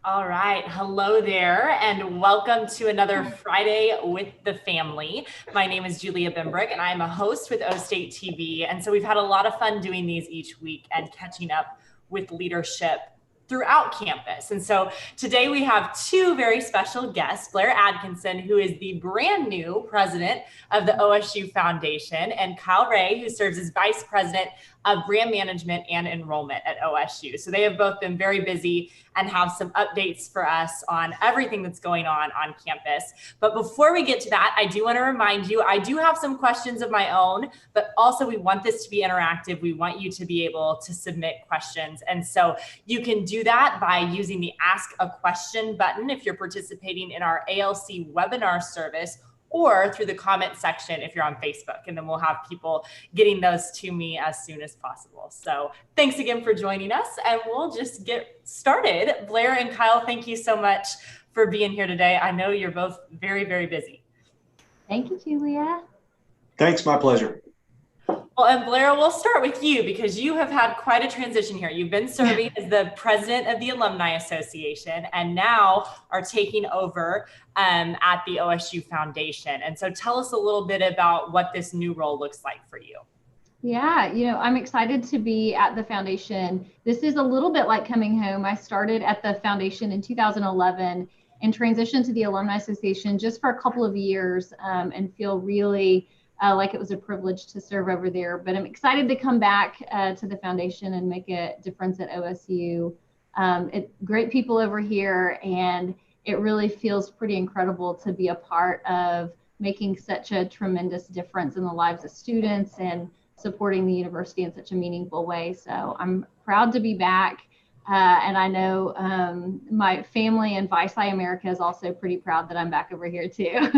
All right. Hello there, and welcome to another Friday with the family. My name is Julia Bimbrick, and I'm a host with O State TV. And so we've had a lot of fun doing these each week and catching up with leadership throughout campus. And so today we have two very special guests, Blaire Atkinson, who is the brand new president of the OSU Foundation, and Wray, who serves as vice president of brand management and enrollment at OSU. So they have both been very busy and have some updates for us on everything that's going on campus. But before we get to that, I do want to remind you, I do have some questions of my own, but also we want this to be interactive. We want you to be able to submit questions. And so you can do that by using the Ask a Question button if you're participating in our ALC webinar service, or through the comment section if you're on Facebook, and then we'll have people getting those to me as soon as possible. So thanks again for joining us, and we'll just get started. Blaire and Kyle, thank you so much for being here today. I know you're both very, very busy. Thank you, Julia. Thanks, my pleasure. Well, and Blaire, we'll start with you because you have had quite a transition here. You've been serving as the president of the Alumni Association and now are taking over at the OSU Foundation. And so tell us a little bit about what this new role looks like for you. Yeah, I'm excited to be at the foundation. This is a little bit like coming home. I started at the foundation in 2011 and transitioned to the Alumni Association just for a couple of years and feel really like it was a privilege to serve over there. But I'm excited to come back to the foundation and make a difference at OSU. Great people over here, and it really feels pretty incredible to be a part of making such a tremendous difference in the lives of students and supporting the university in such a meaningful way. So I'm proud to be back. And I know my family and Vice America is also pretty proud that I'm back over here too.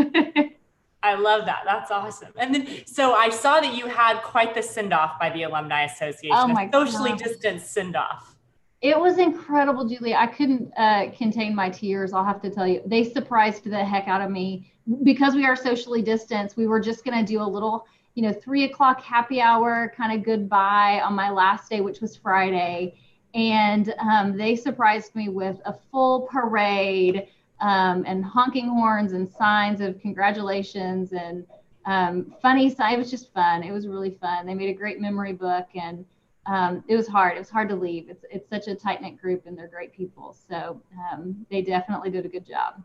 I love that. That's awesome. And then, so I saw that you had quite the send-off by the Alumni Association, a socially distanced send-off. It was incredible, Julia. I couldn't contain my tears. I'll have to tell you, they surprised the heck out of me because we are socially distanced. We were just going to do a little, 3:00 happy hour kind of goodbye on my last day, which was Friday. And they surprised me with a full parade and honking horns and signs of congratulations and funny signs. It was just fun. It was really fun. They made a great memory book, and it was hard. It was hard to leave. It's such a tight-knit group, and they're great people. So they definitely did a good job.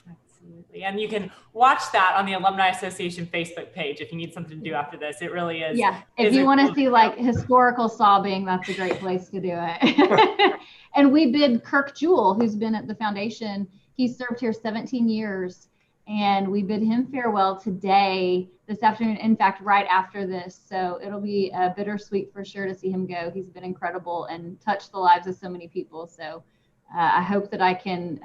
Absolutely. And you can watch that on the Alumni Association Facebook page if you need something to do after this. It really is. Yeah. If you want to see like historical sobbing, that's a great place to do it. And we bid Kirk Jewell, who's been at the foundation. He served here 17 years, and we bid him farewell today, this afternoon, in fact, right after this. So it'll be bittersweet for sure to see him go. He's been incredible and touched the lives of so many people. So I hope that I can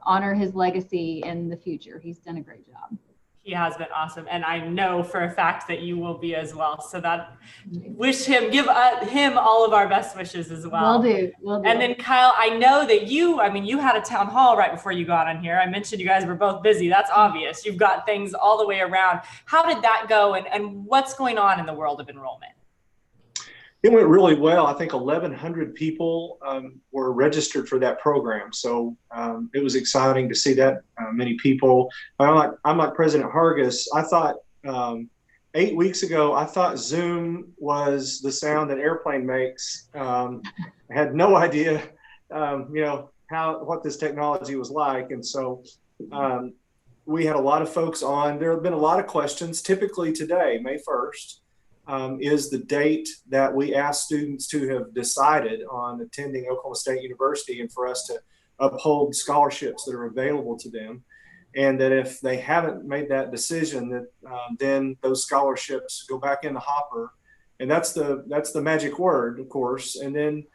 honor his legacy in the future. He's done a great job. He has been awesome. And I know for a fact that you will be as well. So that give him all of our best wishes as well. Will do. And then Kyle, I know that you had a town hall right before you got on here. I mentioned you guys were both busy. That's obvious. You've got things all the way around. How did that go? And what's going on in the world of enrollment? It went really well. I think 1,100 people were registered for that program. So it was exciting to see that many people. I'm like President Hargis. I thought 8 weeks ago, I thought Zoom was the sound that airplane makes. I had no idea, what this technology was like. And so we had a lot of folks on. There have been a lot of questions. Typically today, May 1st, is the date that we ask students to have decided on attending Oklahoma State University, and for us to uphold scholarships that are available to them. And that if they haven't made that decision, that then those scholarships go back in the hopper. And that's the magic word, of course. And then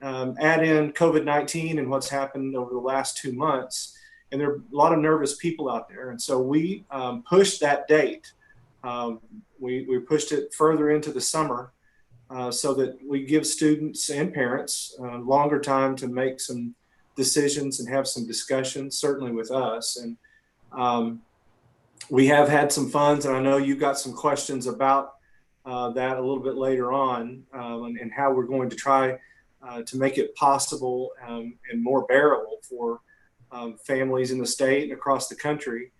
add in COVID-19 and what's happened over the last 2 months. And there are a lot of nervous people out there. And so we pushed that date. We pushed it further into the summer so that we give students and parents longer time to make some decisions and have some discussions, certainly with us. And we have had some funds, and I know you've got some questions about that a little bit later on, and how we're going to try to make it possible and more bearable for families in the state and across the country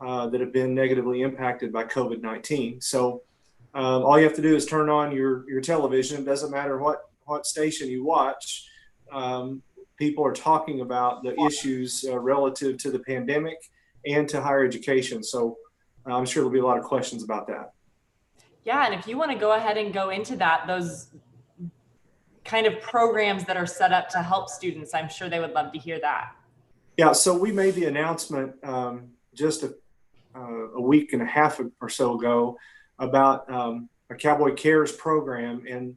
that have been negatively impacted by COVID-19. So all you have to do is turn on your television. It doesn't matter what station you watch. People are talking about the issues relative to the pandemic and to higher education. So I'm sure there'll be a lot of questions about that. Yeah, and if you want to go ahead and go into that, those kind of programs that are set up to help students, I'm sure they would love to hear that. Yeah, so we made the announcement just a week and a half or so ago about a Cowboy Cares program, and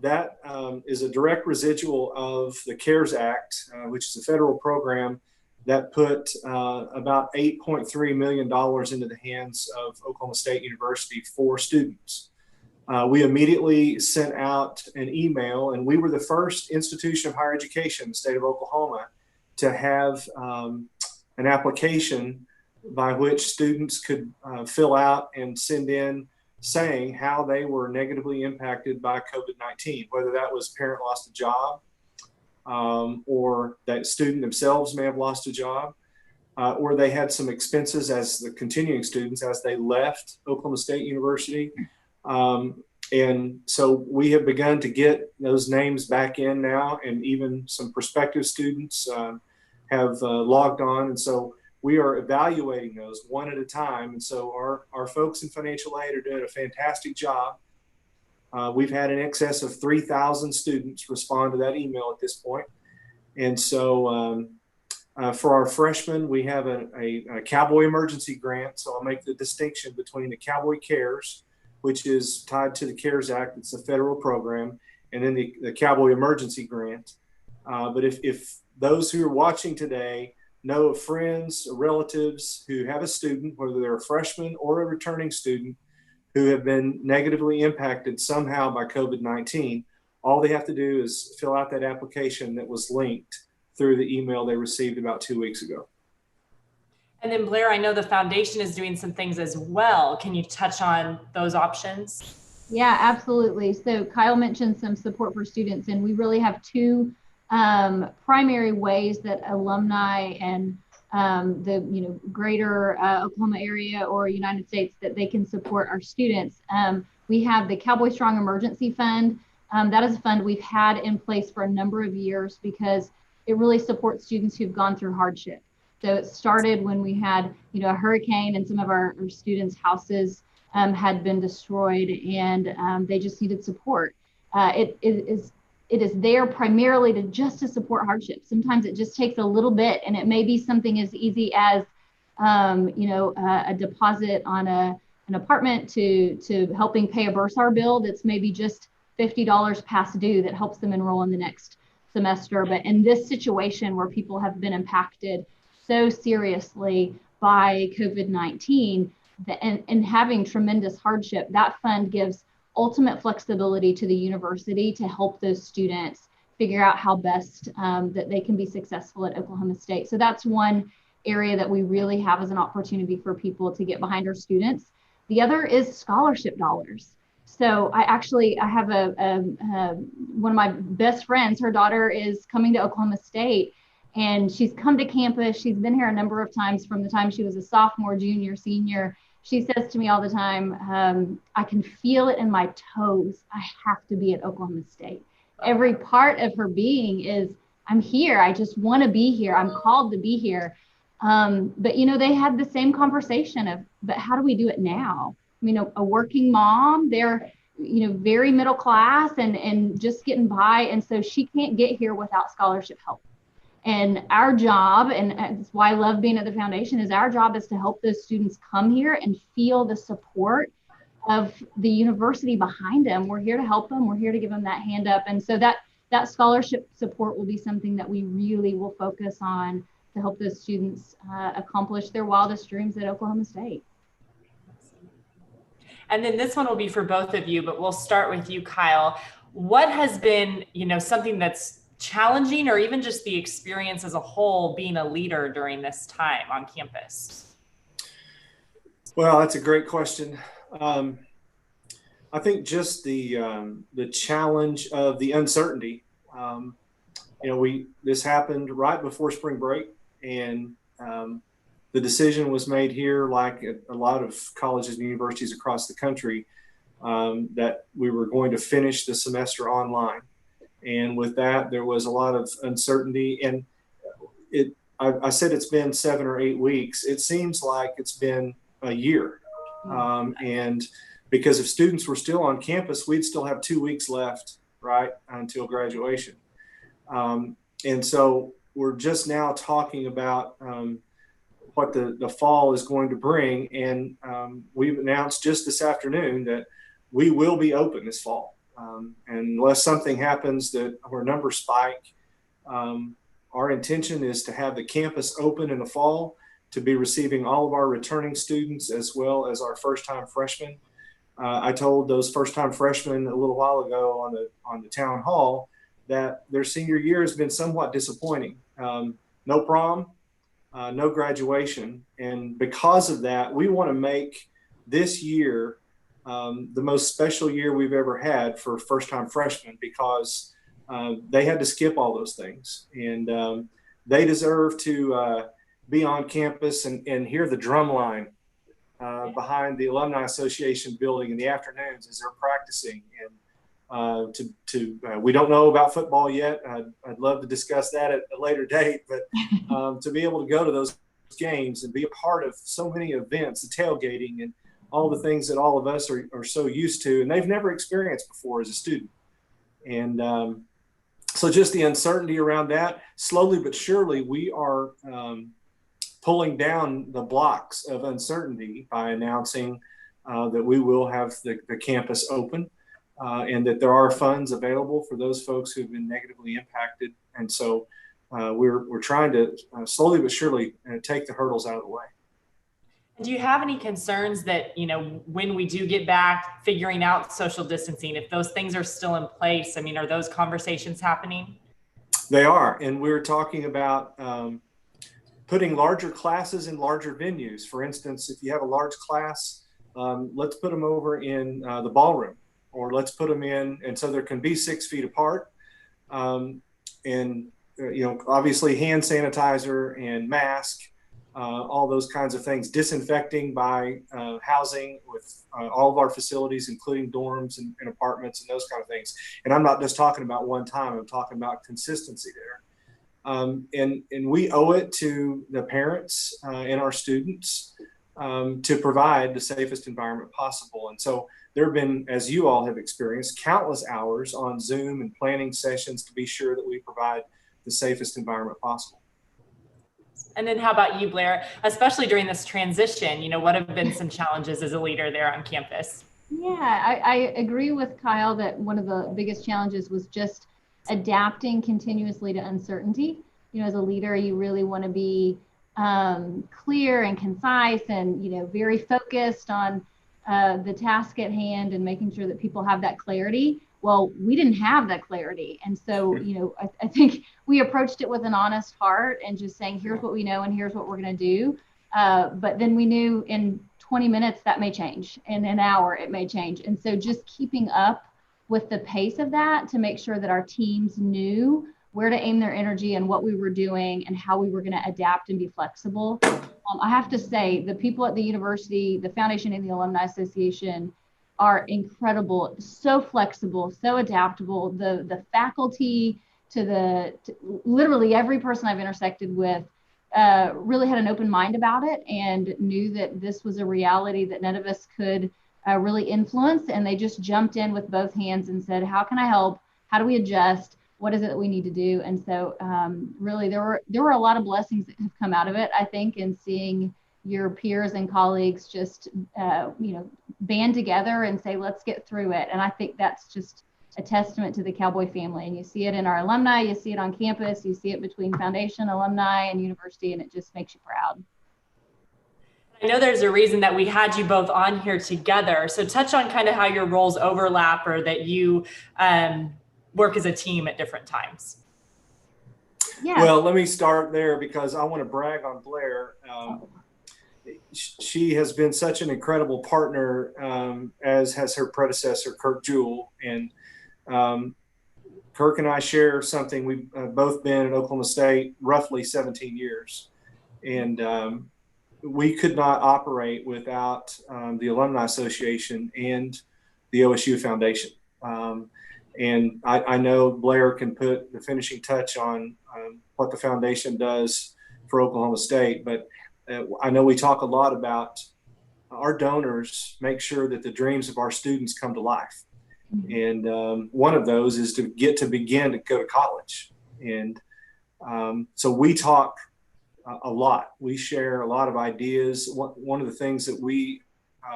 that is a direct residual of the CARES Act, which is a federal program that put about $8.3 million into the hands of Oklahoma State University for students. We immediately sent out an email, and we were the first institution of higher education in the state of Oklahoma to have an application by which students could fill out and send in saying how they were negatively impacted by COVID-19, whether that was parent lost a job or that student themselves may have lost a job, or they had some expenses as the continuing students as they left Oklahoma State University. And so we have begun to get those names back in now, and even some prospective students have logged on. And so we are evaluating those one at a time. And so our folks in financial aid are doing a fantastic job. We've had in excess of 3,000 students respond to that email at this point. And so for our freshmen, we have a Cowboy emergency grant. So I'll make the distinction between the Cowboy Cares, which is tied to the CARES Act. It's a federal program, and then the Cowboy emergency grant. But if those who are watching today know of friends or relatives who have a student, whether they're a freshman or a returning student, who have been negatively impacted somehow by COVID-19, all they have to do is fill out that application that was linked through the email they received about 2 weeks ago. And then Blaire, I know the foundation is doing some things as well. Can you touch on those options? Yeah, absolutely. So Kyle mentioned some support for students, and we really have two primary ways that alumni and the greater Oklahoma area or United States that they can support our students. We have the Cowboy Strong Emergency Fund. That is a fund we've had in place for a number of years because it really supports students who've gone through hardship. So it started when we had a hurricane and some of our students' houses had been destroyed, and they just needed support. It is there primarily to support hardship. Sometimes it just takes a little bit, and it may be something as easy as a deposit on an apartment to helping pay a bursar bill that's maybe just $50 past due that helps them enroll in the next semester. But in this situation where people have been impacted so seriously by COVID-19 and having tremendous hardship, that fund gives ultimate flexibility to the university to help those students figure out how best that they can be successful at Oklahoma State. So that's one area that we really have as an opportunity for people to get behind our students. The other is scholarship dollars. So I have one of my best friends, her daughter is coming to Oklahoma State, and she's come to campus. She's been here a number of times from the time she was a sophomore, junior, senior. She says to me all the time, I can feel it in my toes. I have to be at Oklahoma State. Every part of her being is, I'm here. I just want to be here. I'm called to be here. But, they had the same conversation of, but how do we do it now? I mean, a working mom, they're, very middle class and just getting by. And so she can't get here without scholarship help. And our job, and that's why I love being at the foundation, is our job is to help those students come here and feel the support of the university behind them. We're here to help them. We're here to give them that hand up. And so that scholarship support will be something that we really will focus on to help those students accomplish their wildest dreams at Oklahoma State. And then this one will be for both of you, but we'll start with you, Kyle. What has been, something that's challenging, or even just the experience as a whole being a leader during this time on campus? Well, that's a great question. I think just the challenge of the uncertainty This happened right before spring break, and the decision was made here, like at a lot of colleges and universities across the country, that we were going to finish the semester online. And with that, there was a lot of uncertainty. And I said it's been 7 or 8 weeks. It seems like it's been a year. And because if students were still on campus, we'd still have 2 weeks left, right, until graduation. And so we're just now talking about what the fall is going to bring. And we've announced just this afternoon that we will be open this fall. And unless something happens where numbers spike, our intention is to have the campus open in the fall, to be receiving all of our returning students as well as our first-time freshmen. I told those first-time freshmen a little while ago on the town hall that their senior year has been somewhat disappointing. No prom, no graduation. And because of that, we want to make this year the most special year we've ever had for first-time freshmen, because they had to skip all those things. And they deserve to be on campus and hear the drum line behind the Alumni Association building in the afternoons as they're practicing. And we don't know about football yet. I'd love to discuss that at a later date, but to be able to go to those games and be a part of so many events, the tailgating and all the things that all of us are so used to, and they've never experienced before as a student. And so just the uncertainty around that, slowly but surely, we are pulling down the blocks of uncertainty by announcing that we will have the campus open, and that there are funds available for those folks who've been negatively impacted. And so we're trying to slowly but surely take the hurdles out of the way. Do you have any concerns that, when we do get back, figuring out social distancing, if those things are still in place? I mean, are those conversations happening? They are. And we're talking about putting larger classes in larger venues. For instance, if you have a large class, let's put them over in the ballroom, or let's put them in, and so there can be 6 feet apart. And obviously hand sanitizer and mask. All those kinds of things, disinfecting by housing with all of our facilities, including dorms and apartments and those kind of things. And I'm not just talking about one time, I'm talking about consistency there. And we owe it to the parents and our students to provide the safest environment possible. And so there have been, as you all have experienced, countless hours on Zoom and planning sessions to be sure that we provide the safest environment possible. And then how about you, Blaire, especially during this transition, what have been some challenges as a leader there on campus? Yeah, I agree with Kyle that one of the biggest challenges was just adapting continuously to uncertainty. As a leader, you really want to be clear and concise and, very focused on the task at hand and making sure that people have that clarity. Well, we didn't have that clarity. And so, I think we approached it with an honest heart and just saying, here's what we know and here's what we're going to do. But then we knew in 20 minutes that may change, in an hour it may change. And so just keeping up with the pace of that to make sure that our teams knew where to aim their energy and what we were doing and how we were going to adapt and be flexible. I have to say, the people at the university, the foundation and the Alumni Association are incredible, so flexible, so adaptable. The faculty to literally every person I've intersected with really had an open mind about it and knew that this was a reality that none of us could really influence. And they just jumped in with both hands and said, how can I help? How do we adjust? What is it that we need to do? And so really there were a lot of blessings that have come out of it, I think, in seeing your peers and colleagues just, band together and say, let's get through it. And I think that's just a testament to the Cowboy family. And you see it in our alumni, you see it on campus, you see it between foundation, alumni, and university, and it just makes you proud. I know there's a reason that we had you both on here together. So touch on kind of how your roles overlap, or that you work as a team at different times. Yeah. Well, let me start there because I want to brag on Blaire. She has been such an incredible partner, as has her predecessor, Kirk Jewell. And Kirk and I share something. We've both been at Oklahoma State roughly 17 years. And we could not operate without the Alumni Association and the OSU Foundation. And I know Blaire can put the finishing touch on what the foundation does for Oklahoma State, but I know we talk a lot about our donors make sure that the dreams of our students come to life. And one of those is to begin to go to college. And so we talk a lot. We share a lot of ideas. One of the things that we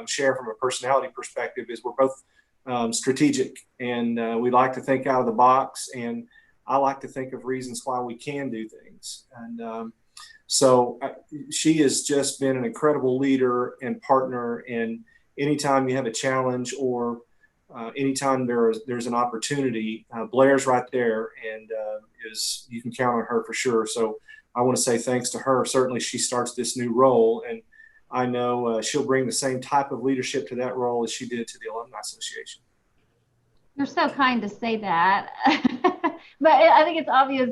share from a personality perspective is we're both strategic, and we like to think out of the box, and I like to think of reasons why we can do things. And so she has just been an incredible leader and partner, and anytime you have a challenge or anytime there's an opportunity, Blaire's right there, and you can count on her for sure. So I want to say thanks to her. Certainly she starts this new role, and I know she'll bring the same type of leadership to that role as she did to the Alumni Association. You're so kind to say that. But I think it's obvious,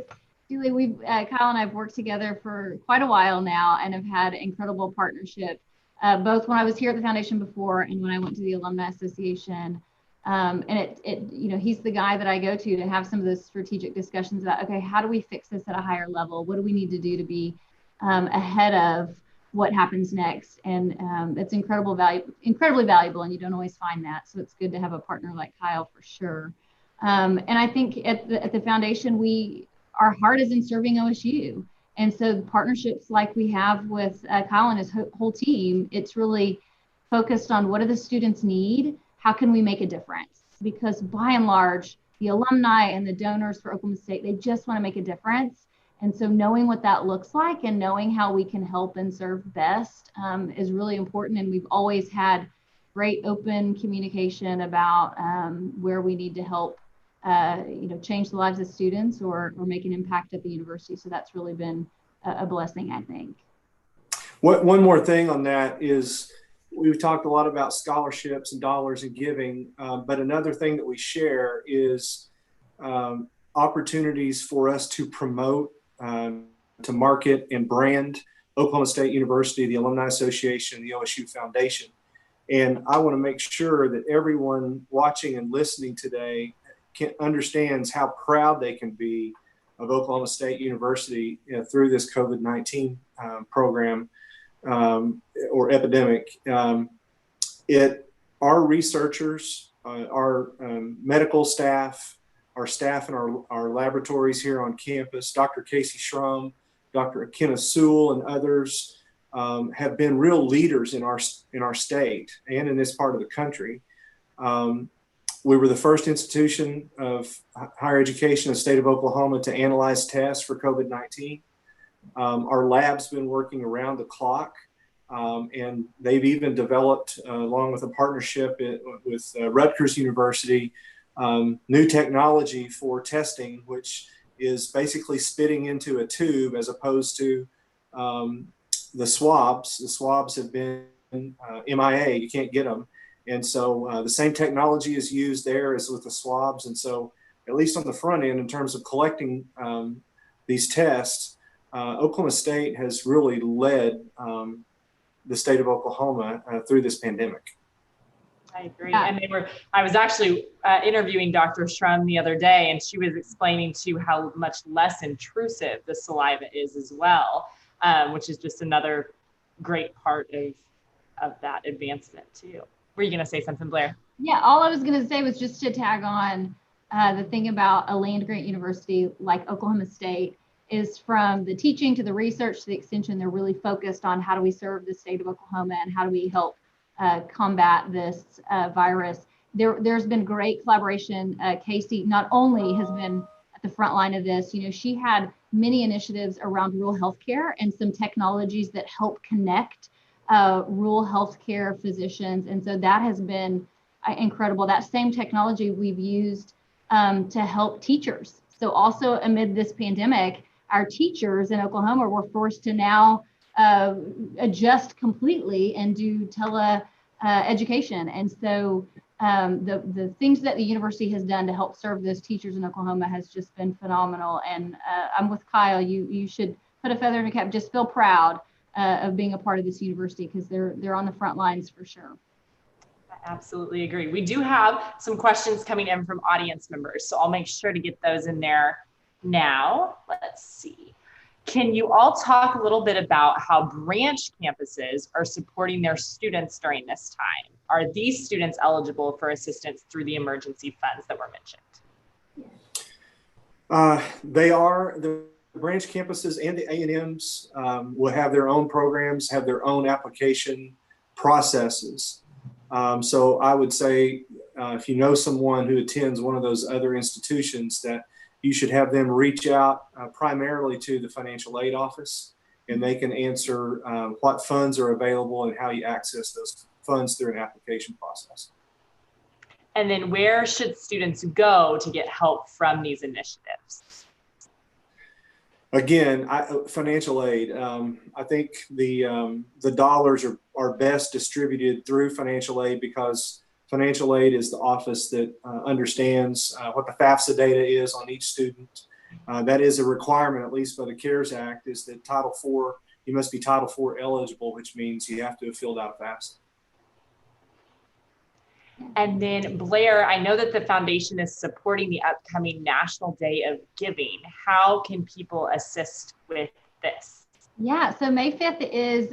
Julie, Kyle and I have worked together for quite a while now and have had incredible partnership, both when I was here at the foundation before and when I went to the Alumni Association. And he's the guy that I go to have some of those strategic discussions about, okay, how do we fix this at a higher level? What do we need to do to be ahead of what happens next? And it's incredibly valuable, and you don't always find that. So it's good to have a partner like Kyle for sure. And I think at the foundation, our heart is in serving OSU. And so partnerships like we have with Kyle and his whole team, it's really focused on what do the students need? How can we make a difference? Because by and large, the alumni and the donors for Oklahoma State, they just want to make a difference. And so knowing what that looks like and knowing how we can help and serve best is really important. And we've always had great open communication about where we need to help change the lives of students or make an impact at the university. So that's really been a blessing, I think. One more thing on that is, we've talked a lot about scholarships and dollars and giving, but another thing that we share is opportunities for us to promote, to market and brand Oklahoma State University, the Alumni Association, the OSU Foundation. And I want to make sure that everyone watching and listening today understands how proud they can be of Oklahoma State University through this COVID-19 program. Or epidemic. Our researchers, our medical staff, our staff in our laboratories here on campus, Dr. Casey Schrum, Dr. Kenneth Sewell, and others have been real leaders in our state and in this part of the country. We were the first institution of higher education in the state of Oklahoma to analyze tests for COVID-19. Our lab's been working around the clock, and they've even developed, along with a partnership with Rutgers University, new technology for testing, which is basically spitting into a tube as opposed to the swabs. The swabs have been MIA, you can't get them. And so the same technology is used there as with the swabs. And so at least on the front end, in terms of collecting these tests, Oklahoma State has really led the state of Oklahoma through this pandemic. I agree. And I was actually interviewing Dr. Schrum the other day, and she was explaining to how much less intrusive the saliva is as well, which is just another great part of that advancement too. Were you going to say something, Blaire? Yeah, all I was going to say was just to tag on the thing about a land-grant university like Oklahoma State is, from the teaching to the research to the extension, they're really focused on how do we serve the state of Oklahoma and how do we help combat this virus. There's been great collaboration. Casey not only has been at the front line of this, she had many initiatives around rural healthcare and some technologies that help connect rural healthcare physicians. And so that has been incredible. That same technology we've used to help teachers. So also amid this pandemic, our teachers in Oklahoma were forced to now adjust completely and do tele education. And so the things that the university has done to help serve those teachers in Oklahoma has just been phenomenal. And I'm with Kyle. You should put a feather in your cap. Just feel proud of being a part of this university, because they're on the front lines for sure. I absolutely agree. We do have some questions coming in from audience members, so I'll make sure to get those in there now. Let's see. Can you all talk a little bit about how branch campuses are supporting their students during this time? Are these students eligible for assistance through the emergency funds that were mentioned? They are. The branch campuses and the A&Ms will have their own programs, have their own application processes. So I would say if you know someone who attends one of those other institutions, that you should have them reach out primarily to the financial aid office, and they can answer what funds are available and how you access those funds through an application process. And then where should students go to get help from these initiatives? Again, financial aid. I think the dollars are best distributed through financial aid, because financial aid is the office that understands what the FAFSA data is on each student. That is a requirement, at least by the CARES Act, is that Title IV, you must be Title IV eligible, which means you have to have filled out a FAFSA. And then Blaire, I know that the foundation is supporting the upcoming National Day of Giving. How can people assist with this? Yeah, so May 5th is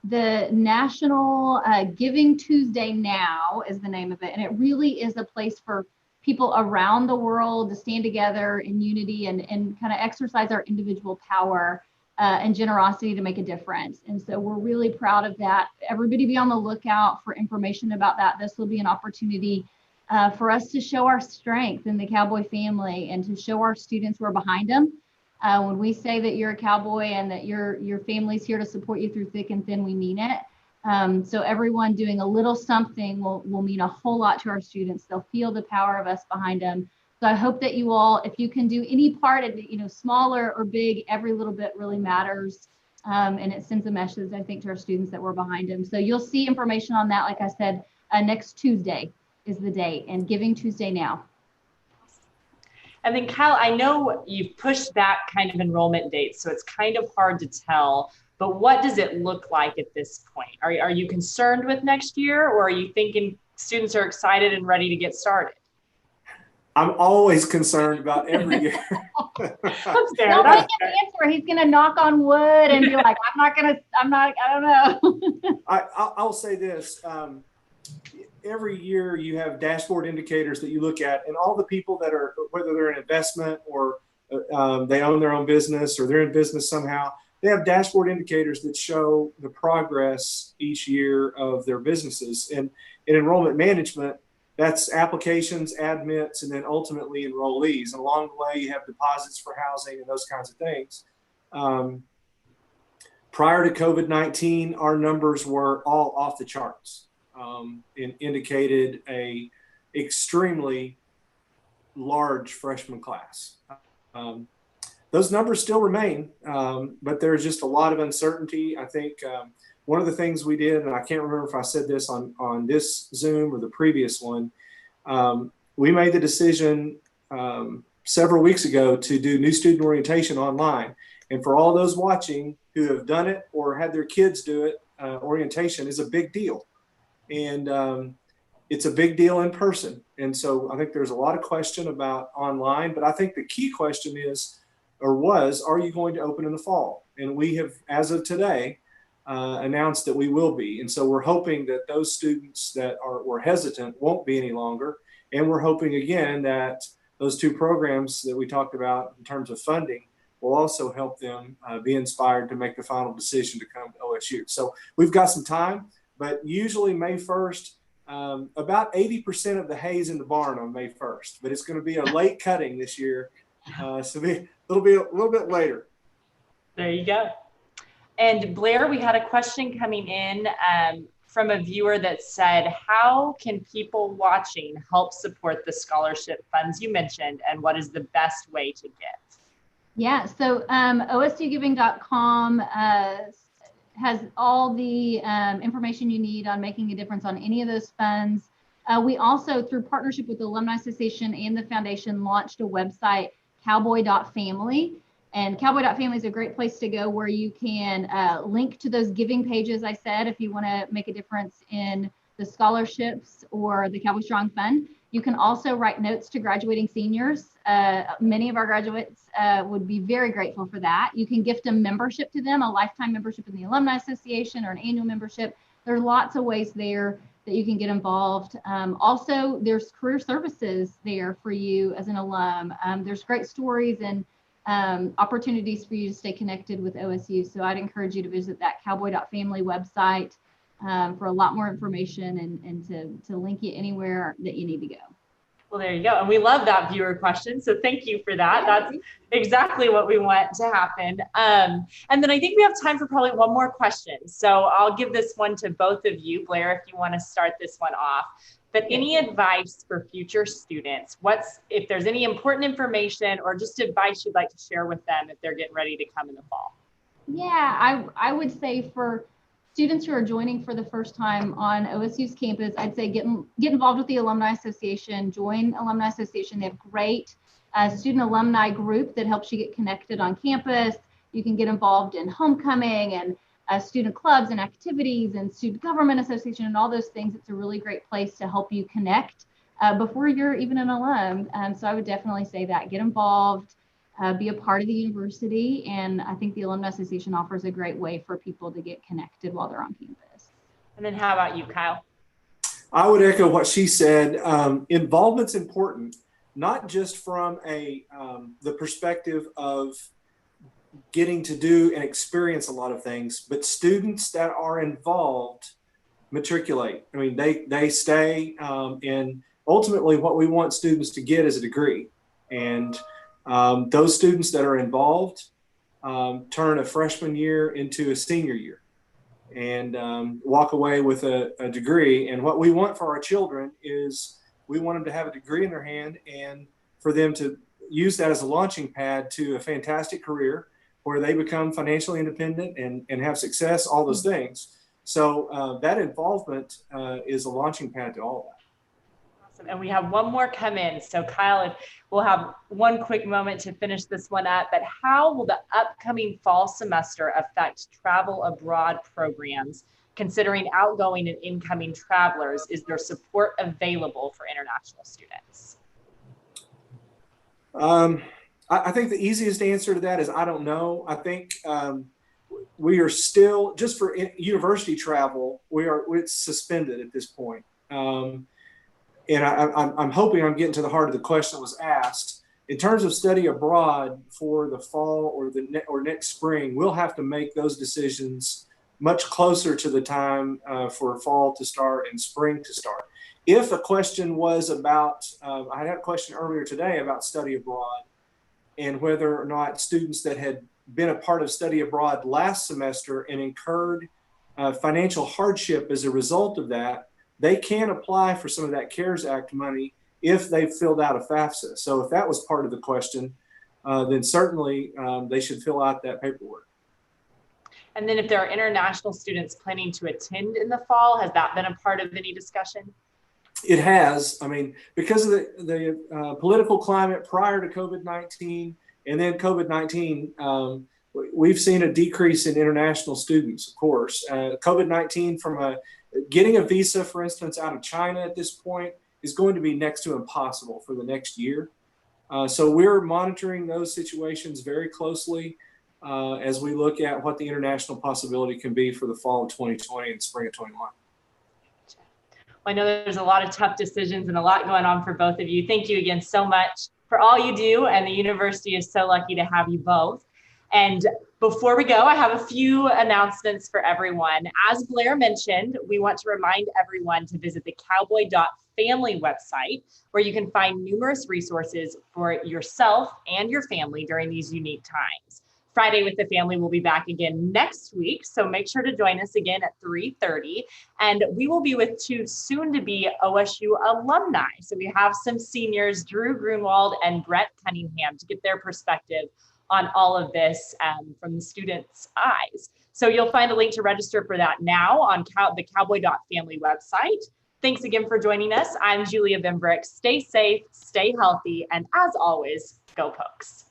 the National Givingtuesday Now is the name of it. And it really is a place for people around the world to stand together in unity and kind of exercise our individual power and generosity to make a difference. And so we're really proud of that. Everybody be on the lookout for information about that. This will be an opportunity for us to show our strength in the Cowboy family and to show our students we're behind them. When we say that you're a Cowboy and that your family's here to support you through thick and thin, we mean it. So everyone doing a little something will mean a whole lot to our students. They'll feel the power of us behind them. So I hope that you all, if you can do any part of it, smaller or big, every little bit really matters. And it sends a message, I think, to our students that we're behind them. So you'll see information on that. Like I said, next Tuesday is the date, and Givingtuesday Now. And then Kyle, I know you've pushed back kind of enrollment dates, so it's kind of hard to tell, but what does it look like at this point? Are you concerned with next year, or are you thinking students are excited and ready to get started? I'm always concerned about every year. Don't make him answer. He's going to knock on wood and be like, I don't know. I'll say this. Every year you have dashboard indicators that you look at, and all the people that are, whether they're in investment or they own their own business or they're in business somehow, they have dashboard indicators that show the progress each year of their businesses. And in enrollment management, that's applications, admits, and then ultimately enrollees. And along the way, you have deposits for housing and those kinds of things. Prior to COVID-19, our numbers were all off the charts and indicated a extremely large freshman class. Those numbers still remain, but there's just a lot of uncertainty. I think one of the things we did, and I can't remember if I said this on this Zoom or the previous one, we made the decision several weeks ago to do new student orientation online. And for all those watching who have done it or had their kids do it, orientation is a big deal. And it's a big deal in person. And so I think there's a lot of question about online, but I think the key question is, or was, are you going to open in the fall? And we have, as of today, announced that we will be. And so we're hoping that those students that were hesitant won't be any longer. And we're hoping again that those two programs that we talked about in terms of funding will also help them be inspired to make the final decision to come to OSU. So we've got some time, but usually May 1st, about 80% of the hay's in the barn on May 1st, but it's going to be a late cutting this year. So it'll be a little bit later. There you go. And Blaire, we had a question coming in from a viewer that said, how can people watching help support the scholarship funds you mentioned, and what is the best way to give? Yeah, so osugiving.com has all the information you need on making a difference on any of those funds. We also, through partnership with the Alumni Association and the Foundation, launched a website, cowboy.family. And cowboy.family is a great place to go where you can link to those giving pages I said if you want to make a difference in the scholarships or the Cowboy Strong Fund. You can also write notes to graduating seniors. Many of our graduates would be very grateful for that. You can gift a membership to them, a lifetime membership in the Alumni Association or an annual membership. There's lots of ways there that you can get involved. Also, there's career services there for you as an alum. There's great stories and opportunities for you to stay connected with OSU. So I'd encourage you to visit that cowboy.family website for a lot more information and to link you anywhere that you need to go. Well, there you go. And we love that viewer question. So thank you for that. That's exactly what we want to happen. And then I think we have time for probably one more question. So I'll give this one to both of you. Blaire, if you want to start this one off. But any advice for future students? If there's any important information or just advice you'd like to share with them if they're getting ready to come in the fall? Yeah, I would say for students who are joining for the first time on OSU's campus, I'd say get involved with the Alumni Association, join Alumni Association. They have great student alumni group that helps you get connected on campus. You can get involved in homecoming and student clubs and activities and student government association and all those things. It's a really great place to help you connect before you're even an alum. So I would definitely say that, get involved, be a part of the university. And I think the Alumni Association offers a great way for people to get connected while they're on campus. And then how about you, Kyle? I would echo what she said. Involvement's important, not just from the perspective of getting to do and experience a lot of things, but students that are involved matriculate. I mean, they stay, and ultimately what we want students to get is a degree. And those students that are involved turn a freshman year into a senior year and walk away with a degree. And what we want for our children is we want them to have a degree in their hand and for them to use that as a launching pad to a fantastic career where they become financially independent and have success, all those things. So that involvement is a launching pad to all of that. Awesome. And we have one more come in. So Kyle, we'll have one quick moment to finish this one up, but how will the upcoming fall semester affect travel abroad programs, considering outgoing and incoming travelers? Is there support available for international students? I think the easiest answer to that is I don't know. I think we are still, just for university travel, it's suspended at this point. And I'm hoping I'm getting to the heart of the question that was asked. In terms of study abroad for the fall or next spring, we'll have to make those decisions much closer to the time for fall to start and spring to start. If a question was about, I had a question earlier today about study abroad and whether or not students that had been a part of study abroad last semester and incurred financial hardship as a result of that, they can apply for some of that CARES Act money if they filled out a FAFSA. So if that was part of the question, then certainly they should fill out that paperwork. And then if there are international students planning to attend in the fall, has that been a part of any discussion? It has. I mean, because of the political climate prior to COVID-19 and then COVID-19, we've seen a decrease in international students, of course. COVID-19 getting a visa, for instance, out of China at this point is going to be next to impossible for the next year. So we're monitoring those situations very closely as we look at what the international possibility can be for the fall of 2020 and spring of 21. I know there's a lot of tough decisions and a lot going on for both of you. Thank you again so much for all you do, and the university is so lucky to have you both. And before we go, I have a few announcements for everyone. As Blaire mentioned, we want to remind everyone to visit the cowboy.family website, where you can find numerous resources for yourself and your family during these unique times. Friday with the Family will be back again next week, so make sure to join us again at 3:30. And we will be with two soon-to-be OSU alumni. So we have some seniors, Drew Grunwald and Brett Cunningham, to get their perspective on all of this from the students' eyes. So you'll find a link to register for that now on the cowboy.family website. Thanks again for joining us. I'm Julia Bimbrick. Stay safe, stay healthy, and as always, go Pokes.